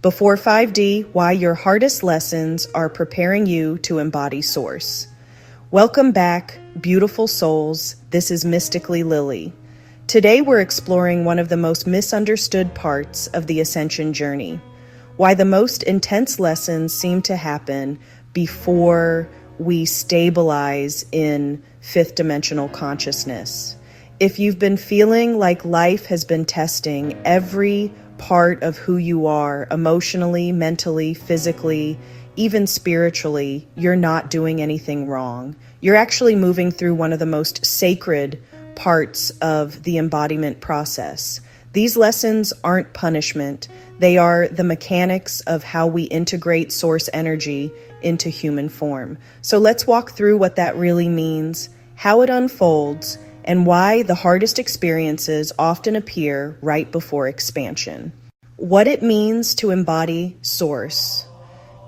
Before 5D, why your hardest lessons are preparing you to embody Source. Welcome back, beautiful souls. This is Mysticallylily. Today we're exploring one of the most misunderstood parts of the ascension journey. Why the most intense lessons seem to happen before we stabilize in fifth dimensional consciousness. If you've been feeling like life has been testing every part of who you are, emotionally, mentally, physically, even spiritually, you're not doing anything wrong. You're actually moving through one of the most sacred parts of the embodiment process. These lessons aren't punishment. They are the mechanics of how we integrate source energy into human form. So let's walk through what that really means, how it unfolds, and why the hardest experiences often appear right before expansion. What it means to embody Source.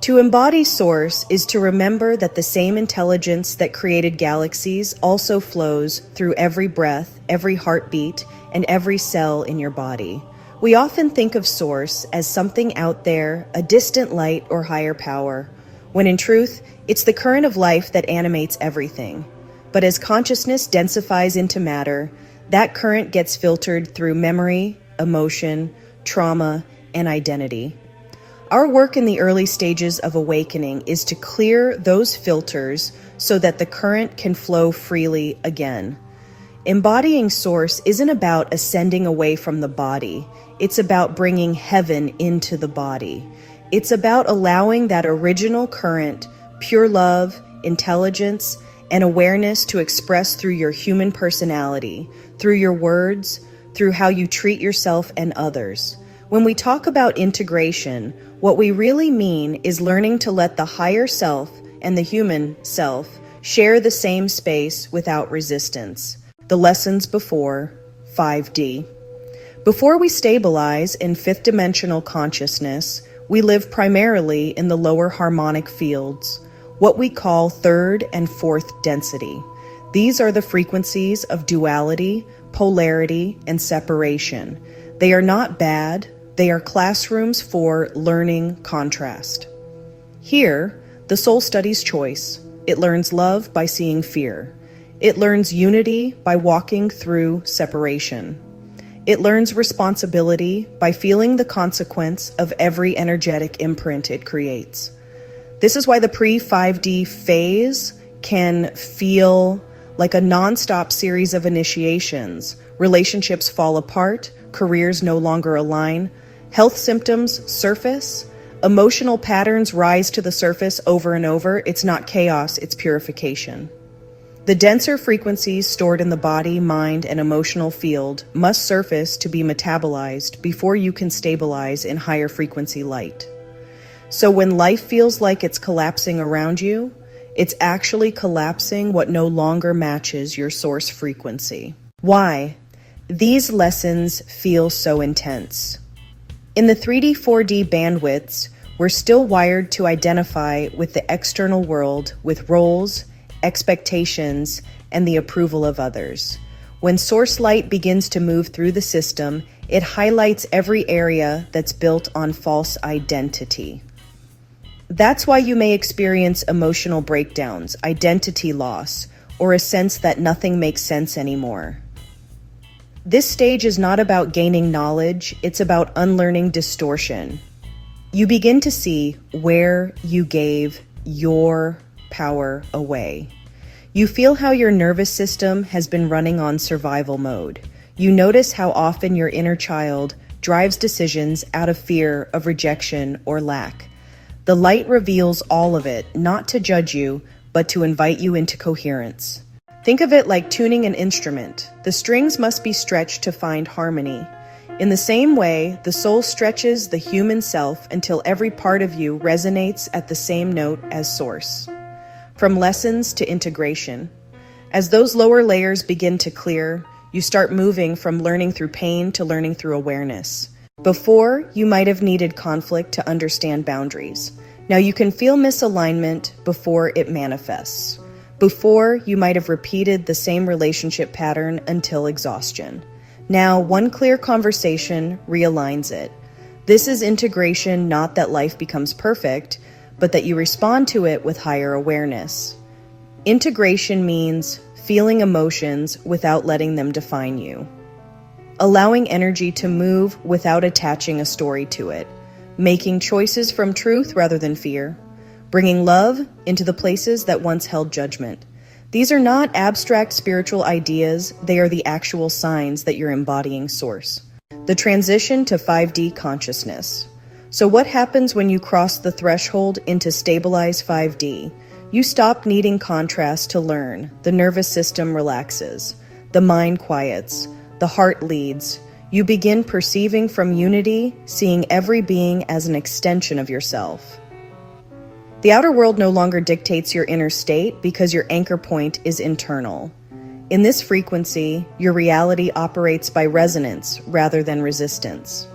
To embody Source is to remember that the same intelligence that created galaxies also flows through every breath, every heartbeat, and every cell in your body. We often think of Source as something out there, a distant light or higher power, when in truth, it's the current of life that animates everything. But as consciousness densifies into matter, that current gets filtered through memory, emotion, trauma, and identity. Our work in the early stages of awakening is to clear those filters so that the current can flow freely again. Embodying Source isn't about ascending away from the body. It's about bringing heaven into the body. It's about allowing that original current, pure love, intelligence, and awareness to express through your human personality, through your words, through how you treat yourself and others. When we talk about integration, what we really mean is learning to let the higher self and the human self share the same space without resistance. The lessons before 5D. Before we stabilize in fifth dimensional consciousness, we live primarily in the lower harmonic fields, what we call third and fourth density. These are the frequencies of duality, polarity, and separation. They are not bad. They are classrooms for learning contrast. Here, the soul studies choice. It learns love by seeing fear. It learns unity by walking through separation. It learns responsibility by feeling the consequence of every energetic imprint it creates. This is why the pre-5D phase can feel like a nonstop series of initiations. Relationships fall apart, careers no longer align, health symptoms surface, emotional patterns rise to the surface over and over. It's not chaos, it's purification. The denser frequencies stored in the body, mind, and emotional field must surface to be metabolized before you can stabilize in higher frequency light. So when life feels like it's collapsing around you, it's actually collapsing what no longer matches your source frequency. Why? These lessons feel so intense. In the 3D, 4D bandwidths, we're still wired to identify with the external world with roles, expectations, and the approval of others. When source light begins to move through the system, it highlights every area that's built on false identity. That's why you may experience emotional breakdowns, identity loss, or a sense that nothing makes sense anymore. This stage is not about gaining knowledge, it's about unlearning distortion. You begin to see where you gave your power away. You feel how your nervous system has been running on survival mode. You notice how often your inner child drives decisions out of fear of rejection or lack. The light reveals all of it, not to judge you, but to invite you into coherence. Think of it like tuning an instrument. The strings must be stretched to find harmony. In the same way, the soul stretches the human self until every part of you resonates at the same note as Source. From lessons to integration. As those lower layers begin to clear, you start moving from learning through pain to learning through awareness. Before, you might have needed conflict to understand boundaries. Now you can feel misalignment before it manifests. Before, you might have repeated the same relationship pattern until exhaustion. Now, one clear conversation realigns it. This is integration, not that life becomes perfect, but that you respond to it with higher awareness. Integration means feeling emotions without letting them define you. Allowing energy to move without attaching a story to it. Making choices from truth rather than fear. Bringing love into the places that once held judgment. These are not abstract spiritual ideas, they are the actual signs that you're embodying Source. The transition to 5D consciousness. So what happens when you cross the threshold into stabilized 5D? You stop needing contrast to learn. The nervous system relaxes. The mind quiets. The heart leads. You begin perceiving from unity, seeing every being as an extension of yourself. The outer world no longer dictates your inner state because your anchor point is internal. In this frequency, your reality operates by resonance rather than resistance.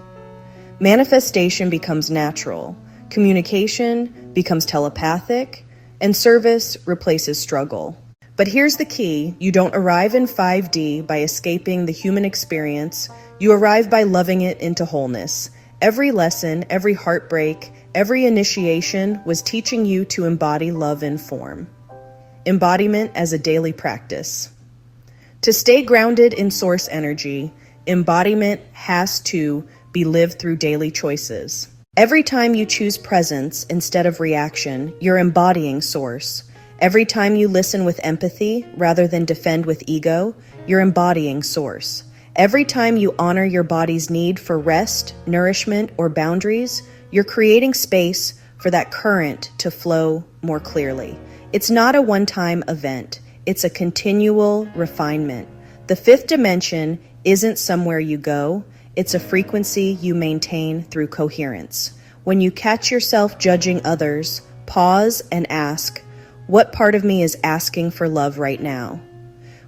Manifestation becomes natural, communication becomes telepathic, and service replaces struggle. But here's the key: you don't arrive in 5D by escaping the human experience, you arrive by loving it into wholeness. Every lesson, every heartbreak, every initiation was teaching you to embody love in form. Embodiment as a daily practice. To stay grounded in Source energy, embodiment has to be lived through daily choices. Every time you choose presence instead of reaction, you're embodying Source. Every time you listen with empathy rather than defend with ego, you're embodying Source. Every time you honor your body's need for rest, nourishment, or boundaries, you're creating space for that current to flow more clearly. It's not a one-time event. It's a continual refinement. The fifth dimension isn't somewhere you go. It's a frequency you maintain through coherence. When you catch yourself judging others, pause and ask, what part of me is asking for love right now?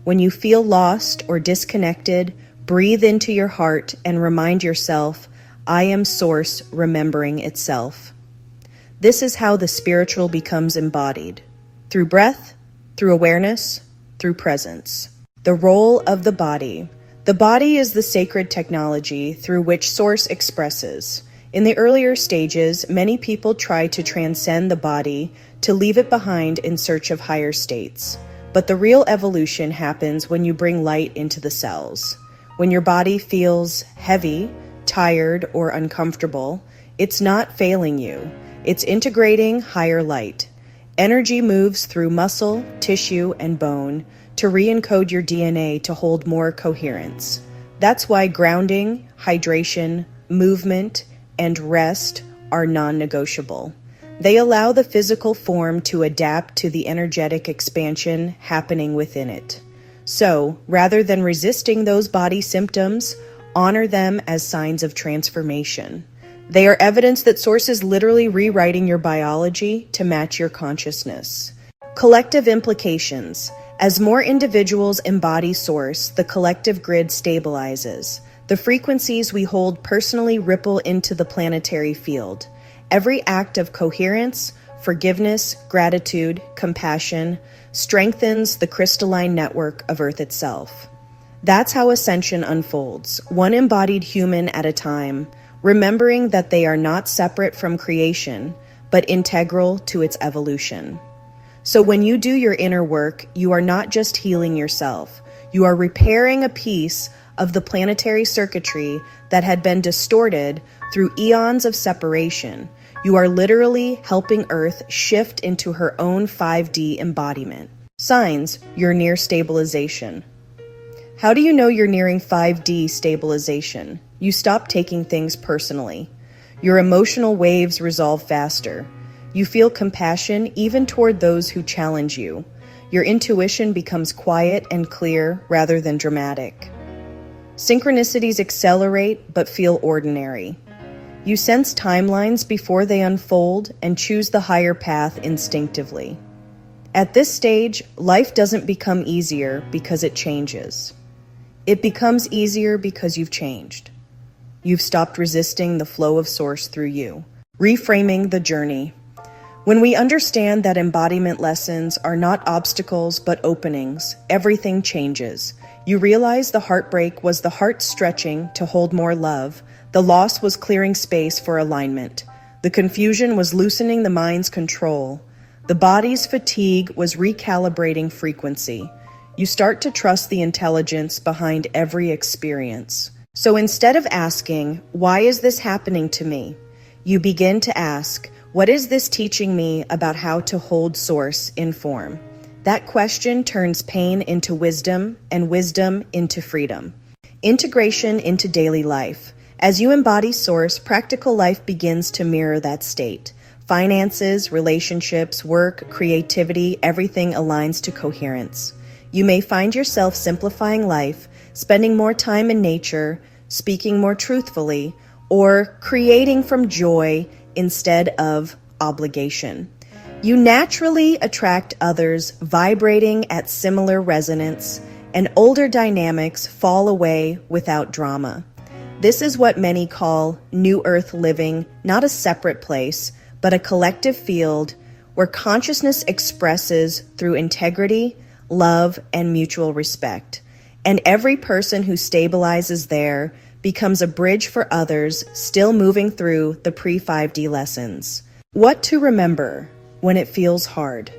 When you feel lost or disconnected, breathe into your heart and remind yourself, I am Source remembering itself. This is how the spiritual becomes embodied. Through breath, through awareness, through presence. The role of the body. The body is the sacred technology through which Source expresses. In the earlier stages, many people try to transcend the body, to leave it behind in search of higher states. But the real evolution happens when you bring light into the cells. When your body feels heavy, tired, or uncomfortable, it's not failing you. It's integrating higher light. Energy moves through muscle, tissue, and bone to re-encode your DNA to hold more coherence. That's why grounding, hydration, movement, and rest are non-negotiable. They allow the physical form to adapt to the energetic expansion happening within it. So, rather than resisting those body symptoms, honor them as signs of transformation. They are evidence that Source is literally rewriting your biology to match your consciousness. Collective implications. As more individuals embody Source, the collective grid stabilizes. The frequencies we hold personally ripple into the planetary field. Every act of coherence, forgiveness, gratitude, compassion strengthens the crystalline network of Earth itself. That's how ascension unfolds, one embodied human at a time, remembering that they are not separate from creation, but integral to its evolution. So when you do your inner work, you are not just healing yourself, you are repairing a piece of the planetary circuitry that had been distorted through eons of separation. You are literally helping Earth shift into her own 5D embodiment. Signs, you're near stabilization. How do you know you're nearing 5D stabilization? You stop taking things personally. Your emotional waves resolve faster. You feel compassion even toward those who challenge you. Your intuition becomes quiet and clear rather than dramatic. Synchronicities accelerate but feel ordinary. You sense timelines before they unfold and choose the higher path instinctively. At this stage, life doesn't become easier because it changes. It becomes easier because you've changed. You've stopped resisting the flow of Source through you. Reframing the journey. When we understand that embodiment lessons are not obstacles but openings, everything changes. You realize the heartbreak was the heart stretching to hold more love. The loss was clearing space for alignment. The confusion was loosening the mind's control. The body's fatigue was recalibrating frequency. You start to trust the intelligence behind every experience. So instead of asking, "Why is this happening to me?" you begin to ask, "What is this teaching me about how to hold Source in form?" That question turns pain into wisdom and wisdom into freedom. Integration into daily life. As you embody Source, practical life begins to mirror that state. Finances, relationships, work, creativity, everything aligns to coherence. You may find yourself simplifying life, spending more time in nature, speaking more truthfully, or creating from joy instead of obligation. You naturally attract others vibrating at similar resonance, and older dynamics fall away without drama. This is what many call New Earth living, not a separate place, but a collective field where consciousness expresses through integrity, love, and mutual respect. And every person who stabilizes there becomes a bridge for others still moving through the pre-5D lessons. What to remember when it feels hard.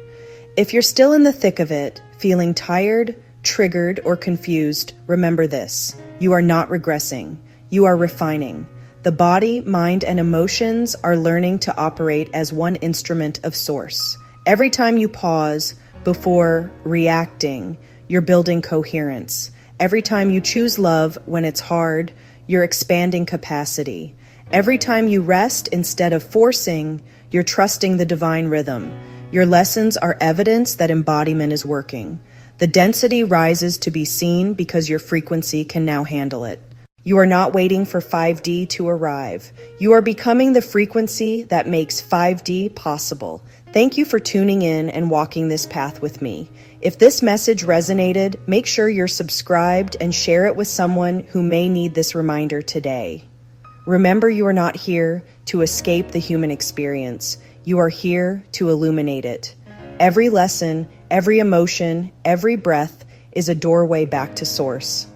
If you're still in the thick of it, feeling tired, triggered, or confused, remember this: you are not regressing. You are refining. The body, mind, and emotions are learning to operate as one instrument of Source. Every time you pause before reacting, you're building coherence. Every time you choose love when it's hard, you're expanding capacity. Every time you rest instead of forcing, you're trusting the divine rhythm. Your lessons are evidence that embodiment is working. The density rises to be seen because your frequency can now handle it. You are not waiting for 5D to arrive. You are becoming the frequency that makes 5D possible. Thank you for tuning in and walking this path with me. If this message resonated, make sure you're subscribed and share it with someone who may need this reminder today. Remember, you are not here to escape the human experience. You are here to illuminate it. Every lesson, every emotion, every breath is a doorway back to Source.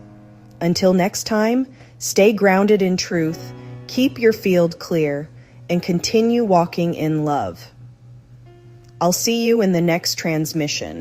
Until next time, stay grounded in truth, keep your field clear, and continue walking in love. I'll see you in the next transmission.